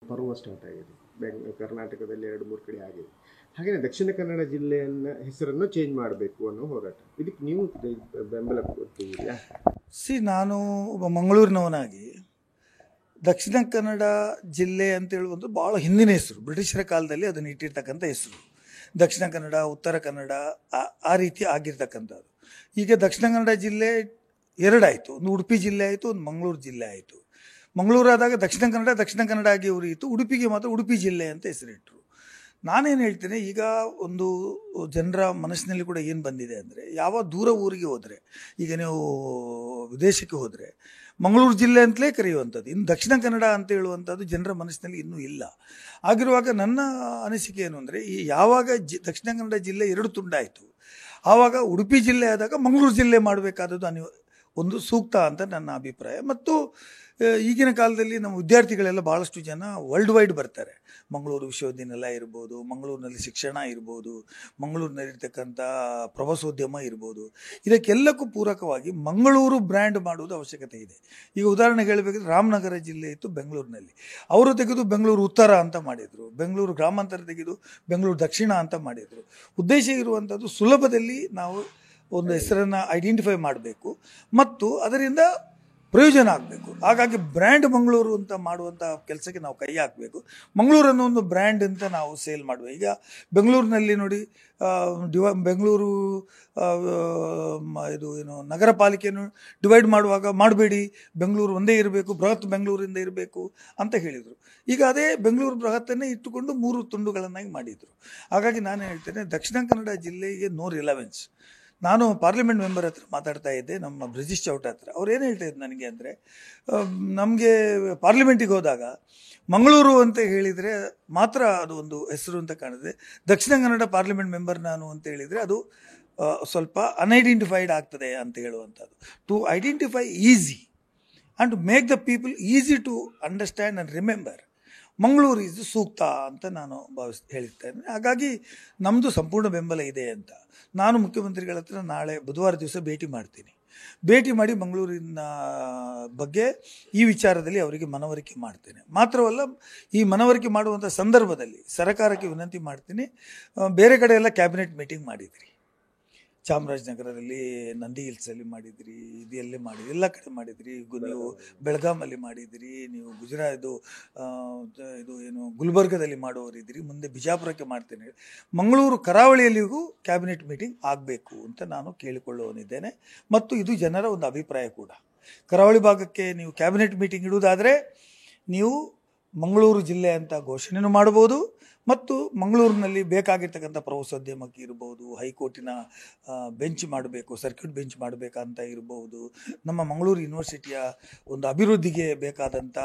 ಪರ್ವ ಸ್ಟಾರ್ಟ್ ಆಗಿದೆ. ಕರ್ನಾಟಕದಲ್ಲಿ 2-3 ಕಡೆ ಆಗಿದೆ. ಹಾಗೆಯೇ ದಕ್ಷಿಣ ಕನ್ನಡ ಜಿಲ್ಲೆಯನ್ನ ಹೆಸರನ್ನು ಚೇಂಜ್ ಮಾಡಬೇಕು ಅನ್ನೋ ಹೋರಾಟ. ಇದಕ್ಕೆ ನೀವು ಬೆಂಬಲ ಕೊಡ್ತೀರಾ? ನಾನು ಒಬ್ಬ ಮಂಗಳೂರಿನವನಾಗಿ ದಕ್ಷಿಣ ಕನ್ನಡ ಜಿಲ್ಲೆ ಅಂತ ಹೇಳುವುದು ಭಾಳ ಹಿಂದಿನ ಹೆಸರು. ಬ್ರಿಟಿಷರ ಕಾಲದಲ್ಲಿ ಅದನ್ನು ಇಟ್ಟಿರ್ತಕ್ಕಂಥ ಹೆಸರು. ದಕ್ಷಿಣ ಕನ್ನಡ, ಉತ್ತರ ಕನ್ನಡ ಆ ರೀತಿ ಆಗಿರ್ತಕ್ಕಂಥದ್ದು. ಈಗ ದಕ್ಷಿಣ ಕನ್ನಡ ಜಿಲ್ಲೆ ಎರಡಾಯಿತು. ಒಂದು ಉಡುಪಿ ಜಿಲ್ಲೆ ಆಯಿತು, ಒಂದು ಮಂಗಳೂರು ಜಿಲ್ಲೆ ಆಯಿತು. ಮಂಗಳೂರಾದಾಗ ದಕ್ಷಿಣ ಕನ್ನಡ ಆಗಿ ಉರಿಯಿತು. ಉಡುಪಿಗೆ ಮಾತ್ರ ಉಡುಪಿ ಜಿಲ್ಲೆ ಅಂತ ಹೆಸರಿಟ್ಟರು. ನಾನೇನು ಹೇಳ್ತೇನೆ, ಈಗ ಒಂದು ಜನರ ಮನಸ್ಸಿನಲ್ಲಿ ಕೂಡ ಏನು ಬಂದಿದೆ ಅಂದರೆ, ಯಾವ ದೂರ ಊರಿಗೆ ಹೋದರೆ, ಈಗ ನೀವು ವಿದೇಶಕ್ಕೆ ಹೋದರೆ ಮಂಗಳೂರು ಜಿಲ್ಲೆ ಅಂತಲೇ ಕರೆಯುವಂಥದ್ದು. ಇನ್ನು ದಕ್ಷಿಣ ಕನ್ನಡ ಅಂತ ಹೇಳುವಂಥದ್ದು ಜನರ ಮನಸ್ಸಿನಲ್ಲಿ ಇನ್ನೂ ಇಲ್ಲ. ಆಗಿರುವಾಗ ನನ್ನ ಅನಿಸಿಕೆ ಏನು ಅಂದರೆ, ಈ ಯಾವಾಗ ದಕ್ಷಿಣ ಕನ್ನಡ ಜಿಲ್ಲೆ 2 ತುಂಡಾಯಿತು, ಆವಾಗ ಉಡುಪಿ ಜಿಲ್ಲೆ ಆದಾಗ ಮಂಗಳೂರು ಜಿಲ್ಲೆ ಮಾಡಬೇಕಾದದ್ದು ಒಂದು ಸೂಕ್ತ ಅಂತ ನನ್ನ ಅಭಿಪ್ರಾಯ. ಮತ್ತು ಈಗಿನ ಕಾಲದಲ್ಲಿ ನಮ್ಮ ವಿದ್ಯಾರ್ಥಿಗಳೆಲ್ಲ ಭಾಳಷ್ಟು ಜನ ವರ್ಲ್ಡ್ ವೈಡ್ ಬರ್ತಾರೆ. ಮಂಗಳೂರು ವಿಶ್ವವಿದ್ಯಾನಿಲಯ ಇರ್ಬೋದು, ಮಂಗಳೂರಿನಲ್ಲಿ ಶಿಕ್ಷಣ ಇರ್ಬೋದು, ಮಂಗಳೂರಿನಲ್ಲಿರ್ತಕ್ಕಂಥ ಪ್ರವಾಸೋದ್ಯಮ ಇರ್ಬೋದು. ಇದಕ್ಕೆಲ್ಲಕ್ಕೂ ಪೂರಕವಾಗಿ ಮಂಗಳೂರು ಬ್ರ್ಯಾಂಡ್ ಮಾಡುವುದು ಅವಶ್ಯಕತೆ ಇದೆ. ಈಗ ಉದಾಹರಣೆಗೆ ಹೇಳಬೇಕಂದ್ರೆ, ರಾಮನಗರ ಜಿಲ್ಲೆ ಇತ್ತು ಬೆಂಗಳೂರಿನಲ್ಲಿ, ಅವರು ತೆಗೆದು ಬೆಂಗಳೂರು ಉತ್ತರ ಅಂತ ಮಾಡಿದರು, ಬೆಂಗಳೂರು ಗ್ರಾಮಾಂತರ ತೆಗೆದು ಬೆಂಗಳೂರು ದಕ್ಷಿಣ ಅಂತ ಮಾಡಿದರು. ಉದ್ದೇಶ ಇರುವಂಥದ್ದು ಸುಲಭದಲ್ಲಿ ನಾವು ಒಂದು ಹೆಸರನ್ನು ಐಡೆಂಟಿಫೈ ಮಾಡಬೇಕು ಮತ್ತು ಅದರಿಂದ ಪ್ರಯೋಜನ ಆಗಬೇಕು. ಹಾಗಾಗಿ ಬ್ರ್ಯಾಂಡ್ ಮಂಗಳೂರು ಅಂತ ಮಾಡುವಂಥ ಕೆಲಸಕ್ಕೆ ನಾವು ಕೈ ಹಾಕಬೇಕು. ಮಂಗಳೂರನ್ನು ಒಂದು ಬ್ರ್ಯಾಂಡ್ ಅಂತ ನಾವು ಸೇಲ್ ಮಾಡಬೇಕು. ಈಗ ಬೆಂಗಳೂರಿನಲ್ಲಿ ನೋಡಿ, ಬೆಂಗಳೂರು ನಗರ ಪಾಲಿಕೆಯನ್ನು ಡಿವೈಡ್ ಮಾಡುವಾಗ ಮಾಡಬೇಡಿ, ಬೆಂಗಳೂರು ಒಂದೇ ಇರಬೇಕು, ಬೃಹತ್ ಬೆಂಗಳೂರಿಂದ ಇರಬೇಕು ಅಂತ ಹೇಳಿದರು. ಈಗ ಅದೇ ಬೆಂಗಳೂರು ಬೃಹತ್ತನ್ನೇ ಇಟ್ಟುಕೊಂಡು 3 ತುಂಡುಗಳನ್ನಾಗಿ ಮಾಡಿದರು. ಹಾಗಾಗಿ ನಾನು ಹೇಳ್ತೇನೆ, ದಕ್ಷಿಣ ಕನ್ನಡ ಜಿಲ್ಲೆಗೆ ನೋ ರಿಲೆವೆನ್ಸ್. ನಾನು ಪಾರ್ಲಿಮೆಂಟ್ ಮೆಂಬರ್ ಹತ್ರ ಮಾತಾಡ್ತಾ ಇದ್ದೆ, ನಮ್ಮ ಬ್ರಿಜಿಶ್ ಚೌಟ ಹತ್ರ. ಅವ್ರು ಏನು ಹೇಳ್ತಾ ಇದ್ರು ನನಗೆ ಅಂದರೆ, ನಮಗೆ ಪಾರ್ಲಿಮೆಂಟಿಗೆ ಹೋದಾಗ ಮಂಗಳೂರು ಅಂತ ಹೇಳಿದರೆ ಮಾತ್ರ ಅದು ಒಂದು ಹೆಸರು ಅಂತ ಕಾಣಿದೆ. ದಕ್ಷಿಣ ಕನ್ನಡ ಪಾರ್ಲಿಮೆಂಟ್ ಮೆಂಬರ್ ನಾನು ಅಂತ ಹೇಳಿದರೆ ಅದು ಸ್ವಲ್ಪ ಅನ್ಐಡೆಂಟಿಫೈಡ್ ಆಗ್ತದೆ ಅಂತ ಹೇಳುವಂಥದ್ದು. To identify easy and make the people easy to understand and remember, Mangaluru ಇದು ಸೂಕ್ತ ಅಂತ ನಾನು ಹೇಳಿರ್ತೇನೆ. ಹಾಗಾಗಿ ನಮ್ಮದು ಸಂಪೂರ್ಣ ಬೆಂಬಲ ಇದೆ ಅಂತ. ನಾನು ಮುಖ್ಯಮಂತ್ರಿಗಳ ಹತ್ರ ನಾಳೆ ಬುಧವಾರ ದಿವಸ ಭೇಟಿ ಮಾಡಿ ಮಂಗಳೂರಿನ ಬಗ್ಗೆ ಈ ವಿಚಾರದಲ್ಲಿ ಅವರಿಗೆ ಮನವರಿಕೆ ಮಾಡ್ತೇನೆ. ಮಾತ್ರವಲ್ಲ, ಈ ಮನವರಿಕೆ ಮಾಡುವಂಥ ಸಂದರ್ಭದಲ್ಲಿ ಸರ್ಕಾರಕ್ಕೆ ವಿನಂತಿ ಮಾಡ್ತೀನಿ, ಬೇರೆ ಕಡೆ ಎಲ್ಲ ಕ್ಯಾಬಿನೆಟ್ ಮೀಟಿಂಗ್ ಮಾಡಿದ್ರಿ, ಚಾಮರಾಜನಗರದಲ್ಲಿ, ನಂದಿ ಹಿಲ್ಸಲ್ಲಿ ಮಾಡಿದಿರಿ, ಇದೆಲ್ಲೇ ಮಾಡಿದ್ರಿ, ಎಲ್ಲ ಕಡೆ ಮಾಡಿದಿರಿ. ನೀವು ಬೆಳಗಾಮಲ್ಲಿ ಮಾಡಿದಿರಿ, ನೀವು ಗುಲ್ಬರ್ಗದಲ್ಲಿ ಮಾಡೋರಿದ್ದೀರಿ, ಮುಂದೆ ಬಿಜಾಪುರಕ್ಕೆ ಮಾಡ್ತೇನೆ. ಮಂಗಳೂರು ಕರಾವಳಿಯಲ್ಲಿಗೂ ಕ್ಯಾಬಿನೆಟ್ ಮೀಟಿಂಗ್ ಆಗಬೇಕು ಅಂತ ನಾನು ಕೇಳಿಕೊಳ್ಳುವನಿದ್ದೇನೆ. ಮತ್ತು ಇದು ಜನರ ಒಂದು ಅಭಿಪ್ರಾಯ ಕೂಡ. ಕರಾವಳಿ ಭಾಗಕ್ಕೆ ನೀವು ಕ್ಯಾಬಿನೆಟ್ ಮೀಟಿಂಗ್ ಇಡುವುದಾದರೆ ನೀವು ಮಂಗಳೂರು ಜಿಲ್ಲೆ ಅಂತ ಘೋಷಣೆನೂ ಮಾಡ್ಬೋದು, ಮತ್ತು ಮಂಗಳೂರಿನಲ್ಲಿ ಬೇಕಾಗಿರ್ತಕ್ಕಂಥ ಪ್ರವಾಸೋದ್ಯಮಕ್ಕೆ ಇರ್ಬೋದು, ಹೈಕೋರ್ಟಿನ ಬೆಂಚ್ ಮಾಡಬೇಕು, ಸರ್ಕ್ಯೂಟ್ ಬೆಂಚ್ ಮಾಡಬೇಕಂತ ಇರ್ಬೋದು, ನಮ್ಮ ಮಂಗಳೂರು ಯೂನಿವರ್ಸಿಟಿಯ ಒಂದು ಅಭಿವೃದ್ಧಿಗೆ ಬೇಕಾದಂಥ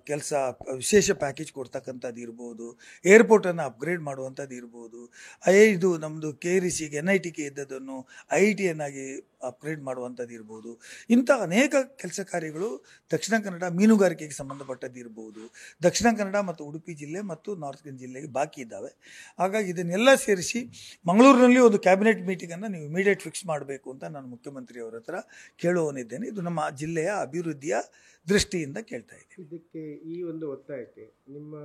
ಕೆಲಸ ವಿಶೇಷ ಪ್ಯಾಕೇಜ್ ಕೊಡ್ತಕ್ಕಂಥದ್ದು ಇರ್ಬೋದು, ಏರ್ಪೋರ್ಟನ್ನು ಅಪ್ಗ್ರೇಡ್ ಮಾಡುವಂಥದ್ದು ಇರ್ಬೋದು, ಇದು ನಮ್ಮದು KRECಗೆ NITಗೆ ಇದ್ದದನ್ನು IITಯನ್ನಾಗಿ ಅಪ್ಗ್ರೇಡ್ ಮಾಡುವಂಥದ್ದು ಇರ್ಬೋದು. ಇಂಥ ಅನೇಕ ಕೆಲಸ ಕಾರ್ಯಗಳು ದಕ್ಷಿಣ ಕನ್ನಡ ಮೀನುಗಾರಿಕೆಗೆ ಸಂಬಂಧಪಟ್ಟದ್ದು ಇರ್ಬೋದು, ದಕ್ಷಿಣ ಕನ್ನಡ ಮತ್ತು ಉಡುಪಿ ಜಿಲ್ಲೆ ಮತ್ತು ನಾರ್ತ್ ಕನ್ನಡ ಜಿಲ್ಲೆಗೆ ಬಾಕಿ ಇದ್ದಾವೆ. ಹಾಗಾಗಿ ಇದನ್ನೆಲ್ಲ ಸೇರಿಸಿ ಮಂಗಳೂರಿನಲ್ಲಿ ಒಂದು ಕ್ಯಾಬಿನೆಟ್ ಮೀಟಿಂಗನ್ನು ನೀವು ಇಮಿಡಿಯೇಟ್ ಫಿಕ್ಸ್ ಮಾಡಬೇಕು ಅಂತ ನಾನು ಮುಖ್ಯಮಂತ್ರಿಯವರ ಹತ್ರ ಕೇಳುವನಿದ್ದೇನೆ. ಇದು ನಮ್ಮ ಜಿಲ್ಲೆಯ ಅಭಿವೃದ್ಧಿಯ ದೃಷ್ಟಿಯಿಂದ ಕೇಳ್ತಾ ಇದ್ದೀನಿ. ಇದಕ್ಕೆ ಈ ಒಂದು ಒತ್ತಾಯಕ್ಕೆ ನಿಮ್ಮ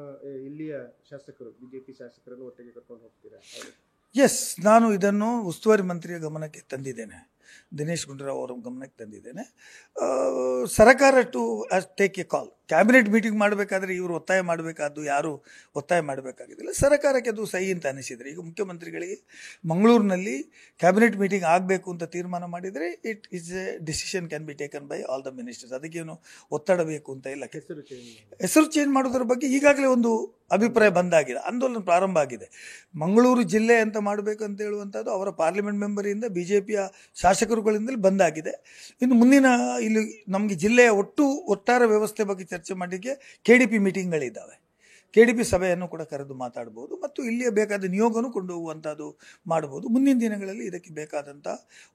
ಇಲ್ಲಿಯ ಶಾಸಕರು, BJP ಶಾಸಕರನ್ನು ಒಟ್ಟಿಗೆ ಕರ್ಕೊಂಡು ಹೋಗ್ತೀರಾ? ಎಸ್, ನಾನು ಇದನ್ನು ಉಸ್ತುವಾರಿ ಮಂತ್ರಿಯ ಗಮನಕ್ಕೆ ತಂದಿದ್ದೇನೆ, ದಿನೇಶ್ ಗುಂಡೂರಾವ್ ಅವರ ಗಮನಕ್ಕೆ ತಂದಿದ್ದೇನೆ. ಸರ್ಕಾರ to take a call. Cabinet meeting ಮಾಡಬೇಕಾದ್ರೆ ಇವರು ಒತ್ತಾಯ ಮಾಡಬೇಕಾದ್ದು, ಯಾರು ಒತ್ತಾಯ ಮಾಡಬೇಕಾಗಿದ್ದಿಲ್ಲ. ಸರ್ಕಾರಕ್ಕೆ ಅದು ಸಹಿ ಅಂತ ಅನಿಸಿದರೆ, ಈಗ ಮುಖ್ಯಮಂತ್ರಿಗಳಿಗೆ ಮಂಗಳೂರಿನಲ್ಲಿ ಕ್ಯಾಬಿನೆಟ್ ಮೀಟಿಂಗ್ ಆಗಬೇಕು ಅಂತ ತೀರ್ಮಾನ ಮಾಡಿದರೆ it is A decision can be taken by all the ministers. ಅದಕ್ಕೇನು ಒತ್ತಡ ಬೇಕು ಅಂತ ಇಲ್ಲ. ಹೆಸರು ಚೇಂಜ್ ಮಾಡೋದ್ರ ಬಗ್ಗೆ ಈಗಾಗಲೇ ಒಂದು ಅಭಿಪ್ರಾಯ ಬಂದಾಗಿದೆ, ಆಂದೋಲನ ಪ್ರಾರಂಭ ಆಗಿದೆ. ಮಂಗಳೂರು ಜಿಲ್ಲೆ ಅಂತ ಮಾಡಬೇಕು ಅಂತ ಹೇಳುವಂಥದ್ದು ಅವರ ಪಾರ್ಲಿಮೆಂಟ್ ಮೆಂಬರಿಂದ, BJPಯ ಶಾಸಕರುಗಳಿಂದಲೇ ಬಂದಾಗಿದೆ. ಇನ್ನು ಮುಂದಿನ ಇಲ್ಲಿ ನಮಗೆ ಜಿಲ್ಲೆಯ ಒಟ್ಟಾರೆ ವ್ಯವಸ್ಥೆ ಬಗ್ಗೆ ಚರ್ಚೆ ಮಾಡಲಿಕ್ಕೆ KDP ಮೀಟಿಂಗ್ಗಳಿದ್ದಾವೆ. KDP ಸಭೆಯನ್ನು ಕೂಡ ಕರೆದು ಮಾತಾಡ್ಬೋದು ಮತ್ತು ಇಲ್ಲಿಯೇ ಬೇಕಾದ ನಿಯೋಗನೂ ಕೊಂಡು ಹೋಗುವಂಥದ್ದು ಮಾಡ್ಬೋದು. ಮುಂದಿನ ದಿನಗಳಲ್ಲಿ ಇದಕ್ಕೆ ಬೇಕಾದಂಥ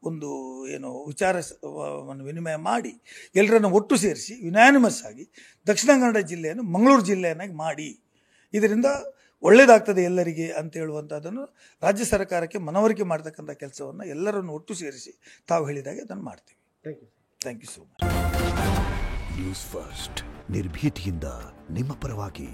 ಒಂದು ವಿಚಾರವನ್ನು ವಿನಿಮಯ ಮಾಡಿ ಎಲ್ಲರನ್ನು ಒಟ್ಟು ಸೇರಿಸಿ ಯುನಾನಿಮಸ್ ಆಗಿ ದಕ್ಷಿಣ ಕನ್ನಡ ಜಿಲ್ಲೆಯನ್ನು ಮಂಗಳೂರು ಜಿಲ್ಲೆಯನ್ನಾಗಿ ಮಾಡಿ, ಇದರಿಂದ ಒಳ್ಳೆಯದಾಗ್ತದೆ ಎಲ್ಲರಿಗೆ ಅಂತ ಹೇಳುವಂಥದ್ದನ್ನು ರಾಜ್ಯ ಸರ್ಕಾರಕ್ಕೆ ಮನವರಿಕೆ ಮಾಡ್ತಕ್ಕಂಥ ಕೆಲಸವನ್ನು ಎಲ್ಲರನ್ನು ಒಟ್ಟು ಸೇರಿಸಿ ತಾವು ಹೇಳಿದಾಗೆ ಅದನ್ನು ಮಾಡ್ತೀವಿ. Thank you so much. News First ನಿರ್ಭೀತಿಯಿಂದ ನಿಮ್ಮ ಪರವಾಗಿ.